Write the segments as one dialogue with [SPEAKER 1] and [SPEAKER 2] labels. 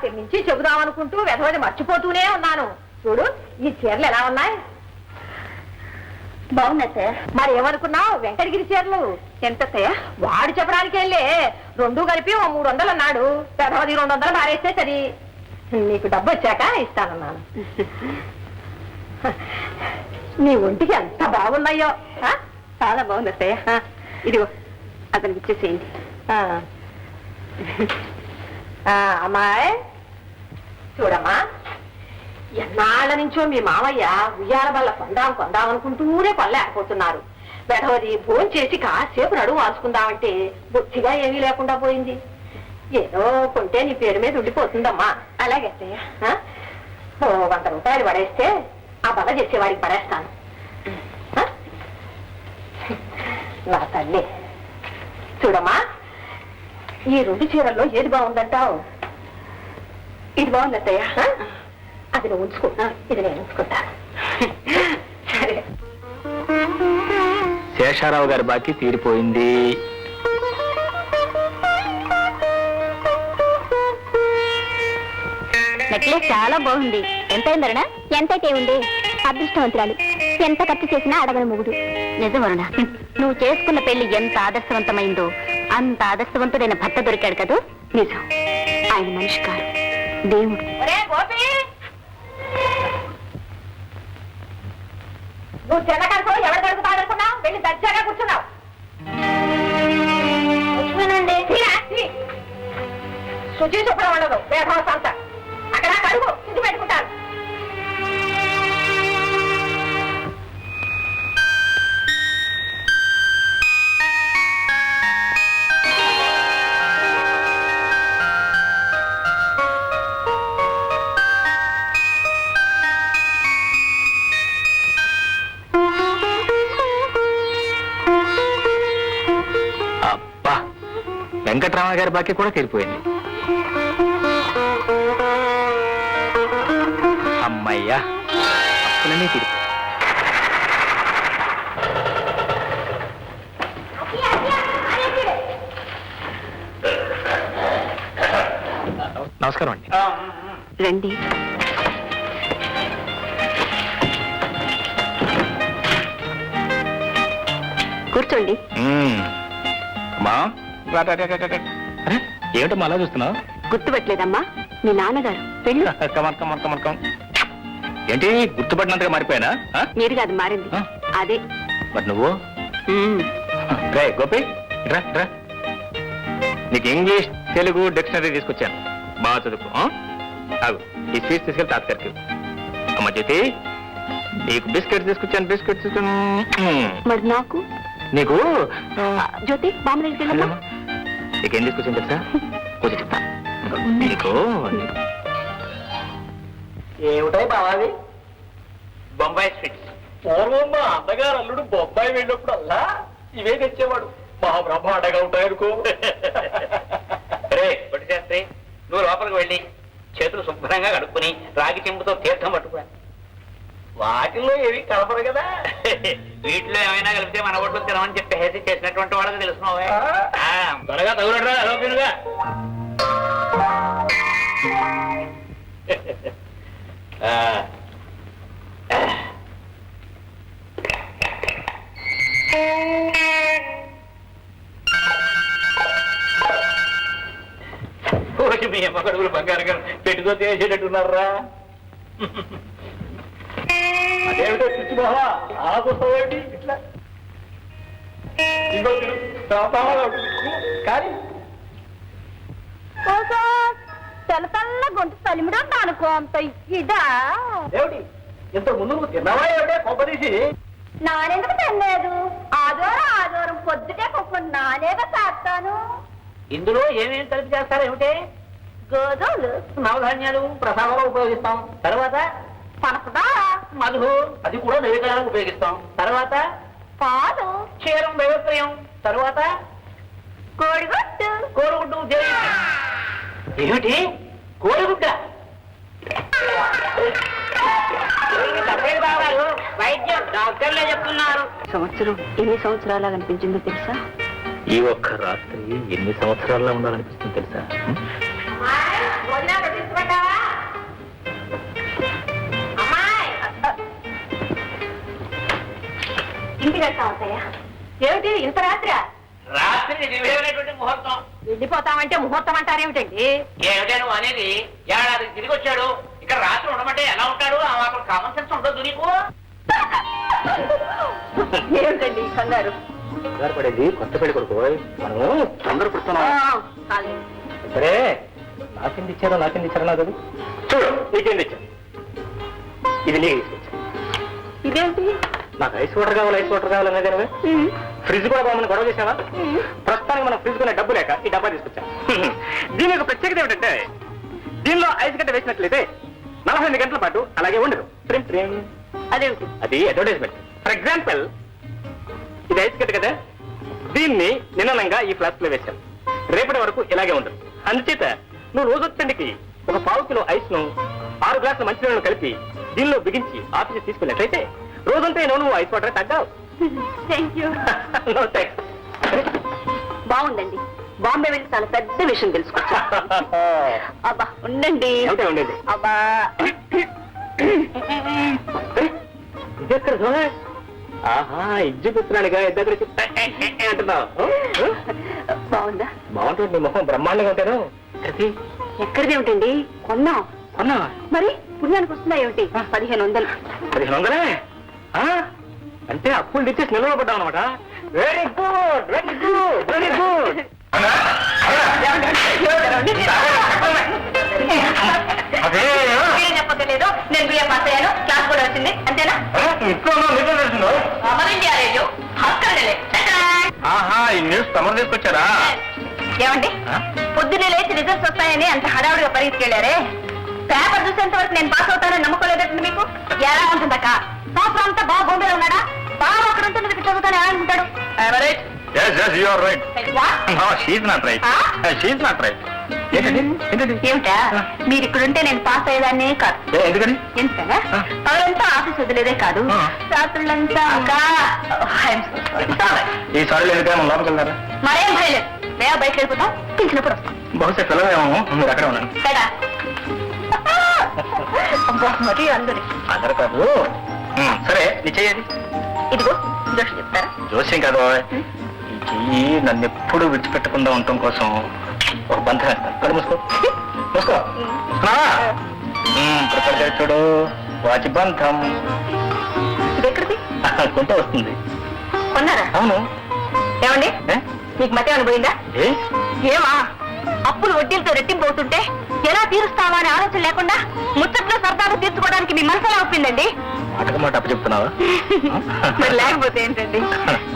[SPEAKER 1] రాత్రి నుంచి చెబుదామనుకుంటూ వెధవది మర్చిపోతూనే ఉన్నాను. చూడు ఈ చీరలు ఎలా ఉన్నాయి?
[SPEAKER 2] బాగున్నాయి.
[SPEAKER 1] మరి ఏమనుకున్నావు? వెంకటగిరి చీరలు.
[SPEAKER 2] ఎంత?
[SPEAKER 1] వాడు చెప్పడానికి వెళ్ళే 2 కలిపి 300 అన్నాడు. వెధవది 200 మారేస్తే సరి. నీకు డబ్బు వచ్చాక ఇస్తానన్నాను. నీ ఒంటికి ఎంత బాగున్నాయో.
[SPEAKER 2] చాలా బాగుంది అత్తయ్య. ఇదిగో అతనికి ఇచ్చేసేయండి.
[SPEAKER 1] అమ్మాయి చూడమ్మా, ఎన్నాళ్ళ నుంచో మీ మామయ్య ఉయ్యాల వల్ల కొందామనుకుంటూనే కొనలేకపోతున్నారు. వెధవది ఫోన్ చేసి కాసేపు నడుము వాల్చుకుందామంటే బొత్తిగా ఏమీ లేకుండా పోయింది. ఏదో కొంటే నీ పేరు మీద ఉండిపోతుందమ్మా.
[SPEAKER 2] అలాగే అత్తయ్య.
[SPEAKER 1] 100 రూపాయలు పడేస్తే ఆ బల చేసేవాడికి పడేస్తాను. నా తల్లి చూడమ్మా, ఈ 2 చీరల్లో ఏది బాగుందంటావు?
[SPEAKER 2] ఇది బాగుంది అత్తయ్య.
[SPEAKER 1] అది నువ్వు ఉంచుకుంటా, ఇది నేను ఉంచుకుంటాను. సరే.
[SPEAKER 3] శేషారావు గారి బాకీ తీరిపోయింది.
[SPEAKER 2] నెక్లెస్ చాలా బాగుంది. ఎంత అయిందరుణ? ఎంతైతే ఉంది. అదృష్టవంతురాలు. ఎంత ఖర్చు చేసినా అడగని మొగుడు. నిజమరుణ, నువ్వు చేసుకున్న పెళ్లి ఎంత ఆదర్శవంతమైందో అంత ఆదర్శవంతుడైన భర్త దొరికాడు కదూ. నిజం, ఆయన మనిషి కాదు, దేవుడు.
[SPEAKER 1] నువ్వు చిన్నకడుకో ఎవరు దొరుకుతాడనుకున్నావు? వెళ్ళి దర్జాగా కూర్చున్నావు. శుచి శుభ్రం ఉండదు. వేధవస అంతా అక్కడ కడుగు ఇంటి పెట్టుకుంటారు.
[SPEAKER 3] అబ్బా, వెంకటరామ గారి బాకీ కూడా తీరిపోయింది. అమ్మయ్యా, అప్పులన్నీ తీరిపోయి. నమస్కారం అండి.
[SPEAKER 2] రండి. కూర్చోండి.
[SPEAKER 3] ఏమిటమ్మా అలా చూస్తున్నావు?
[SPEAKER 2] గుర్తుపట్టలేదమ్మా, మీ నాన్నగారు. పెళ్ళి
[SPEAKER 3] ఏంటి గుర్తుపట్టినంతగా మారిపోయానా?
[SPEAKER 2] మీరు కాదు మారింది, అదే.
[SPEAKER 3] మరి నువ్వు? రే గోపి, రా రా, నీకు ఇంగ్లీష్ తెలుగు డిక్షనరీ తీసుకొచ్చాను, బాగా చదువుకో. ఆగు, ఈ స్వీట్స్ తీసుకెళ్ళి తాతగారికి. అమ్మ జ్యోతి, నీకు బిస్కెట్స్ తీసుకొచ్చాను. బిస్కెట్స్
[SPEAKER 2] మరి నాకు?
[SPEAKER 3] నీకు
[SPEAKER 2] జ్యోతి బామ్మ దగ్గరికి వెళ్ళమ్మా.
[SPEAKER 3] నీకేం తీసుకొచ్చాను తెలుసా? కొంచెం చెప్తా. నీకు
[SPEAKER 4] ఏమిటాయి బావాది?
[SPEAKER 3] బొంబాయి స్వీట్స్.
[SPEAKER 4] పూర్వం మా అన్నగారు అల్లుడు బొంబాయి వెళ్ళినప్పుడు అల్లా ఇవే తెచ్చేవాడు. మహాబ్రహ్మాండగా ఉంటాయనుకో.
[SPEAKER 3] రే పొట్టి శాస్త్రి, నువ్వు లోపలికి వెళ్ళి చేతులు శుభ్రంగా కడుక్కుని రాగి చెంబుతో తీర్థం పట్టుకురా.
[SPEAKER 4] వాటిల్లో ఏవి కలపరు కదా.
[SPEAKER 3] వీటిలో ఏమైనా కలిపితే మన ఒడ్లు తినమని చెప్పి హెసి చేసినటువంటి వాళ్ళకి తెలుసున్నావే. త్వరగా తగులరా అలోపిలుగా. మీ అమ్మ కడుగులు బంగారు పెట్టుకో చేసేటట్టున్నారా?
[SPEAKER 4] అదేమిటో చిచ్చు బావా ఆగుతావేంటి ఇట్లా? ఇంకో కానీ
[SPEAKER 2] తెల్ల గొంతు తలిమిడా అనుకో. అంత ఇదా
[SPEAKER 4] ఏమిటి ఇంత ముందు నువ్వు తిన్నావా? ఏమిటే కొంపదీసి?
[SPEAKER 2] నానెందుకు తినలేదు? ఆదివారం పొద్దుటే కొక్క నానేగా చేస్తాను.
[SPEAKER 4] ఇందులో ఏమేమి కలిపి చేస్తారో ఏమిటే?
[SPEAKER 2] గోధుమలు,
[SPEAKER 4] నవధాన్యాలు ప్రసాదంలో ఉపయోగిస్తాం. తర్వాత
[SPEAKER 2] పనసదార,
[SPEAKER 4] మధు, అది కూడా నైవేద్యాలకు ఉపయోగిస్తాం. తర్వాత
[SPEAKER 2] పాలు,
[SPEAKER 4] క్షీరం, దైవత్రయం. తర్వాత
[SPEAKER 2] కోడిగుడ్డు.
[SPEAKER 4] కోడిగుడ్డు. ఏమిటి కోడిగుడ్డ? వైద్యం డాక్టర్లే చెప్తున్నారు.
[SPEAKER 2] సంవత్సరం ఎన్ని సంవత్సరాలా కనిపించిందో తెలుసా?
[SPEAKER 3] ఈ ఒక్క రాత్రి ఎన్ని సంవత్సరాల్లో ఉండాలనిపిస్తుంది తెలుసా?
[SPEAKER 1] భోజనాలు తీసుకుంటావా అమ్మాయి ఇంటికి వెళ్తా అవుతాయా ఏమిటి ఇంత రాత్రి
[SPEAKER 4] రాత్రి నివేదనటువంటి ముహూర్తం.
[SPEAKER 1] వెళ్ళిపోతామంటే ముహూర్తం అంటారేమిటండి
[SPEAKER 4] ఏమిటా నువ్వు అనేది? ఏడాది తిరిగి వచ్చాడు, ఇక్కడ రాత్రి ఉండమంటే ఎలా ఉంటాడు? ఆ మాత్రం కామన్ సెన్స్ ఉండదు నీకు?
[SPEAKER 1] ఏమిటండి ఈ కంగారు
[SPEAKER 3] పడేది కొత్త పెళ్లి కొడుకు మనము తొందర పుడుతున్నాం. సరే నాకేం తెచ్చారో నాకు చూడు, నీకేం తెచ్చాను. ఇది నీకు తీసుకొచ్చాను.
[SPEAKER 1] ఇదేంటి
[SPEAKER 3] నాకు ఐస్ వాటర్ కావాలనేది ఫ్రిడ్జ్ కూడా బాగుంది గొడవ చేసావా? ప్రస్తుతానికి మనం ఫ్రిడ్జ్ కొనే డబ్బు లేక ఈ డబ్బా తీసుకొచ్చాం. దీని యొక్క ప్రత్యేకత ఏమిటంటే దీనిలో ఐస్ గడ్డ వేసినట్లయితే 48 గంటల పాటు అలాగే ఉండదు.
[SPEAKER 1] అదేమిటి
[SPEAKER 3] అది అడ్వర్టైజ్మెంట్. ఫర్ ఎగ్జాంపుల్ ఇది ఐస్ గడ్డ కదా, దీన్ని నిన్ననంగా ఈ ఫ్లాస్క్ లో వేశాం. రేపటి వరకు ఇలాగే ఉండదు. అందుచేత నువ్వు రోజొచ్చండికి ఒక 1/4 కిలో ఐస్ ను 6 గ్లాసుల మంచినీళ్ళను కలిపి దీనిలో బిగించి ఆఫీస్ తీసుకున్నట్లయితే రోజంతా నువ్వు ఐస్ వాటర్ తగ్గావు.
[SPEAKER 1] Thank you
[SPEAKER 3] No thanks.
[SPEAKER 1] బాగుందండి. బాంబే వెళ్ళి చాలా పెద్ద విషయం తెలుసుకోవచ్చు. అబ్బా ఉండండి.
[SPEAKER 3] ఏమిటో ఉండేది.
[SPEAKER 1] అబ్బా
[SPEAKER 3] ఇదెక్కడ చూడే? ఆహా, ఎగ్జిబిస్తున్నాడుగా ఇద్దరు అంటున్నావు.
[SPEAKER 1] బాగుందా?
[SPEAKER 3] బాగుంటుంది. నీ మొహం బ్రహ్మాండంగా ఉంటాను.
[SPEAKER 1] ఎక్కడిది ఏమిటండి? కొన్నాం.
[SPEAKER 3] అన్నా
[SPEAKER 1] మరి పుణ్యానికి వస్తుందా ఏమిటి? 1500.
[SPEAKER 3] 1500? అంటే అప్పులు తెచ్చేసి నిలవబడ్డావు అనమాట. Very good, very good, very good.
[SPEAKER 1] చెప్పలేదు. నేను బిఏ పాస్ అయ్యాను, క్లాస్ కూడా వచ్చింది, అంతేనా? మన ఇండియా రేడియో హాస్టల్లే.
[SPEAKER 3] ఆహా, ఈ న్యూస్ తమరు తీసుకొచ్చారా?
[SPEAKER 1] ఏమండి, పొద్దున్నే లేచి రిజల్ట్స్ వస్తాయని అంత హడావుడిగా పరిగెత్తుకెళ్లారే. పేపర్ చూసేంత వరకు నేను పాస్ అవుతానని నమ్మకోలేదండి మీకు. ఎలా ఉంటుందక్క? సంవత్సరం అంతా బాగా బొంబేలో ఉన్నాడా? బాగా అక్కడ ఉంటుంది, చదువుతాను ఎలా అనుకుంటాడు?
[SPEAKER 3] Yes, yes, you are right. No, she is not right. She is not right.
[SPEAKER 1] ఏమిటా, మీరు ఇక్కడుంటే నేను పాస్ అయ్యేదాన్నే కాదు.
[SPEAKER 3] ఎందుకని?
[SPEAKER 1] ఎందుకనా? పగలంతా ఆఫీస్ వదిలేదే కాదు, రాత్రులంతా
[SPEAKER 3] ఈ సారీ లేదు మనం లోపలికి వెళ్తారా?
[SPEAKER 1] మరేం భయలేదు. మేము బయటకు వెళ్ళిపోతాం, పిలిచినప్పుడు వస్తాం.
[SPEAKER 3] బహుశా పిల్లలేమో, మీరు అక్కడే ఉన్నాను.
[SPEAKER 1] కదా మరి అందరి
[SPEAKER 3] అందరు కాదు. సరే, నీ చెయ్యేది
[SPEAKER 1] ఇదిగో జోషి చెప్తారా?
[SPEAKER 3] జోస్యం కాదు, ఈ చెయ్యి నన్ను ఎప్పుడు విడిచిపెట్టకుండా ఉండటం కోసం ఒక బంధం వేస్తాను. కళ్ళు మూసుకో, మూసుకో. చూడు, వాచి బంధం.
[SPEAKER 1] ఇది ఎక్కడిది?
[SPEAKER 3] కొంటే వస్తుంది.
[SPEAKER 1] కొన్నారా?
[SPEAKER 3] అవును.
[SPEAKER 1] ఏమండి, మీకు మధ్య అనుభవిందా? ఏమా, అప్పులు వడ్డీలతో రెట్టింపు అవుతుంటే ఎలా తీరుస్తావా అనే ఆలోచన లేకుండా ముచ్చట్లో సరదాగా తీర్చుకోవడానికి మీ మనసులా ఒప్పిందండి.
[SPEAKER 3] మాటకు మాట అప్పు చెప్తున్నావా?
[SPEAKER 1] మరి లేకపోతే ఏంటండి,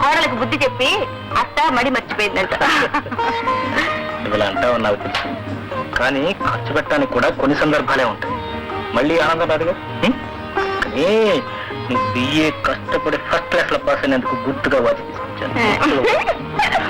[SPEAKER 1] కోడలకు బుద్ధి చెప్పి అత్త మడి మర్చిపోయిందంట.
[SPEAKER 3] ఇలా అంటావు నాకు తెలుసు, కానీ ఖర్చు పెట్టడానికి కూడా కొన్ని సందర్భాలే ఉంటాయి. మళ్ళీ ఆనందం రాదుగా. కానీ నువ్వు బిఏ కష్టపడి ఫస్ట్ క్లాస్ లో పాస్ అయినందుకు గుర్తుగా వాచి తీసుకొచ్చాను.